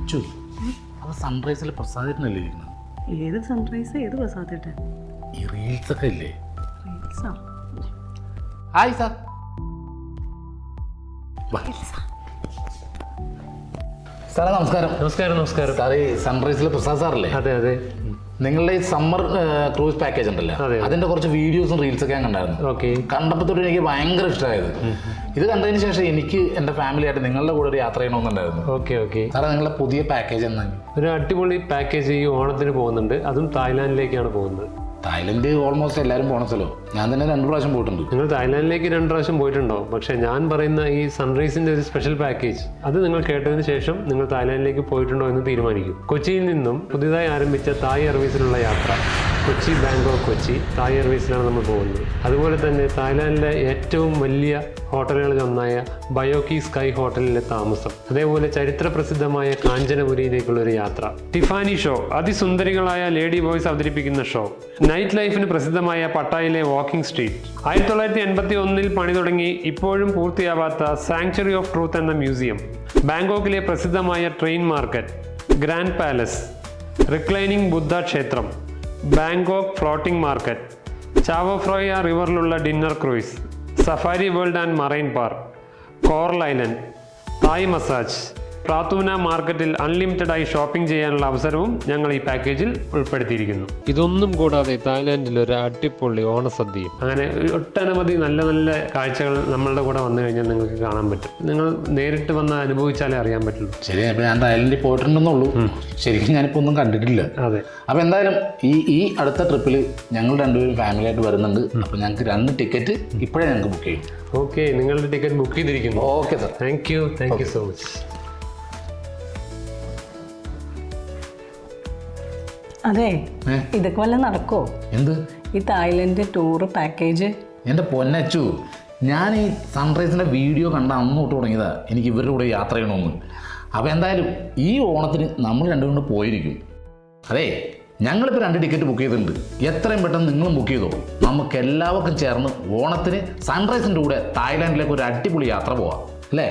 അച്ചു അത് സൺറൈസിൽ പ്രസാദിട്ടനല്ലേ ഇരിക്കുന്നത്? ഏത് സൺറൈസ് ഏത് പ്രസാദിട്ട്? ഈ റീൽസൊക്കെ ഇല്ലേ? റീൽസാ? Hi sir. സാറേ നമസ്കാരം. നമസ്കാരം. നമസ്കാരം സാറേ സൺറൈസിലെ പ്രസാദ് സാറല്ലേ? അതെ അതെ. നിങ്ങളുടെ ഈ സമ്മർ ക്രൂസ് പാക്കേജ് ഉണ്ടല്ലോ, അതിന്റെ കുറച്ച് വീഡിയോസും റീൽസൊക്കെ ഞാൻ കണ്ടായിരുന്നു. ഓക്കെ. കണ്ടപ്പോൾ തൊട്ട് എനിക്ക് ഭയങ്കര ഇഷ്ടമായത്. ഇത് കണ്ടതിന് ശേഷം എനിക്ക് എൻ്റെ ഫാമിലി ആയിട്ട് നിങ്ങളുടെ കൂടെ ഒരു യാത്ര ചെയ്യണമെന്നുണ്ടായിരുന്നു. Okay okay. സാറേ നിങ്ങളുടെ പുതിയ പാക്കേജ് എന്താണ്? ഒരു അടിപൊളി പാക്കേജ് ഈ ഓണത്തിന് പോകുന്നുണ്ട്. അതും തായ്ലാൻഡിലേക്കാണ് പോകുന്നത്. തായ്ലൻഡ് ഓൾമോസ്റ്റ് എല്ലാവരും പോണ സ്ഥലമോ? ഞാൻ തന്നെ 2 പ്രാവശ്യം പോയിട്ടുണ്ട്. നിങ്ങൾ തായ്ലാൻഡിലേക്ക് 2 പ്രാവശ്യം പോയിട്ടുണ്ടാവും. പക്ഷേ ഞാൻ പറയുന്ന ഈ സൺറൈസിൻ്റെ ഒരു സ്പെഷ്യൽ പാക്കേജ് അത് നിങ്ങൾ കേട്ടതിന് ശേഷം നിങ്ങൾ തായ്ലാൻഡിലേക്ക് പോയിട്ടുണ്ടോ എന്ന് തീരുമാനിക്കും. കൊച്ചിയിൽ നിന്നും പുതിയതായി ആരംഭിച്ച തായ് എയർവേസിലുള്ള യാത്ര, കൊച്ചി ബാങ്കോക്ക് കൊച്ചി തായ് എയർവേസിലാണ് നമ്മൾ പോകുന്നത്. അതുപോലെ തന്നെ തായ്ലാൻഡിലെ ഏറ്റവും വലിയ ഹോട്ടലുകളിൽ ഒന്നായ ബയോക്കി സ്കൈ ഹോട്ടലിലെ താമസം, അതേപോലെ ചരിത്ര പ്രസിദ്ധമായ കാഞ്ചനപുരിയിലേക്കുള്ള ഒരു യാത്ര, ടിഫാനി ഷോ, അതിസുന്ദരികളായ ലേഡി ബോയ്സ് അവതരിപ്പിക്കുന്ന ഷോ, നൈറ്റ് ലൈഫിന് പ്രസിദ്ധമായ പട്ടായിലെ വാക്കിംഗ് സ്ട്രീറ്റ്, 1981 പണി തുടങ്ങി ഇപ്പോഴും പൂർത്തിയാവാത്ത സാങ്ച്വറി ഓഫ് ട്രൂത്ത് എന്ന മ്യൂസിയം, ബാങ്കോക്കിലെ പ്രസിദ്ധമായ train market, Grand Palace, reclining Buddha ക്ഷേത്രം, Bangkok floating market, Chao Phraya റിവറിലുള്ള dinner cruise, Safari World and Marine Park, Coral Island, Thai massage, Pratunam മാർക്കറ്റിൽ അൺലിമിറ്റഡായി ഷോപ്പിംഗ് ചെയ്യാനുള്ള അവസരവും ഞങ്ങൾ ഈ പാക്കേജിൽ ഉൾപ്പെടുത്തിയിരിക്കുന്നു. ഇതൊന്നും കൂടാതെ തായ്ലാൻഡിൽ ഒരു അടിപൊളി ഓണസദ്യയും, അങ്ങനെ ഒട്ടനവധി നല്ല നല്ല കാഴ്ചകൾ നമ്മളുടെ കൂടെ വന്നു കഴിഞ്ഞാൽ നിങ്ങൾക്ക് കാണാൻ പറ്റും. നിങ്ങൾ നേരിട്ട് വന്ന് അനുഭവിച്ചാലേ അറിയാൻ പറ്റുള്ളൂ. ശരി, അപ്പോൾ ഞാൻ തായ്ലൻഡിൽ പോയിട്ടുണ്ടെന്നുള്ളൂ, ശരിക്കും ഞാനിപ്പോൾ ഒന്നും കണ്ടിട്ടില്ല. അതെ. അപ്പോൾ എന്തായാലും ഈ അടുത്ത ട്രിപ്പിൽ ഞങ്ങൾ 2 പേരും ഫാമിലി ആയിട്ട് വരുന്നുണ്ട്. അപ്പോൾ ഞങ്ങൾക്ക് 2 ടിക്കറ്റ് ഇപ്പോഴേ ഞങ്ങൾക്ക് ബുക്ക് ചെയ്യും. ഓക്കെ, നിങ്ങളുടെ ടിക്കറ്റ് ബുക്ക് ചെയ്തിരിക്കുന്നു. Okay sir. Thank you so much. അതെ, ഇതൊക്കെ വല്ല നടക്കോ? എന്ത്? ഈ തായ്ലൻഡ് ടൂറ് പാക്കേജ്? എൻ്റെ പൊന്നച്ചു, ഞാൻ ഈ സൺറൈസിൻ്റെ വീഡിയോ കണ്ട അന്ന് തൊട്ട് തുടങ്ങിയതാ എനിക്ക് ഇവരുടെ കൂടെ യാത്ര ചെയ്യണമെന്ന്. അപ്പോൾ എന്തായാലും ഈ ഓണത്തിന് നമ്മൾ 2 കൊണ്ട് പോയിരിക്കും. അതെ, ഞങ്ങളിപ്പോൾ 2 ടിക്കറ്റ് ബുക്ക് ചെയ്തിട്ടുണ്ട്. എത്രയും പെട്ടെന്ന് നിങ്ങളും ബുക്ക് ചെയ്തോ. നമുക്ക് എല്ലാവർക്കും ചേർന്ന് ഓണത്തിന് സൺറൈസിൻ്റെ കൂടെ തായ്ലാൻഡിലേക്ക് ഒരു അടിപൊളി യാത്ര പോവാം അല്ലേ?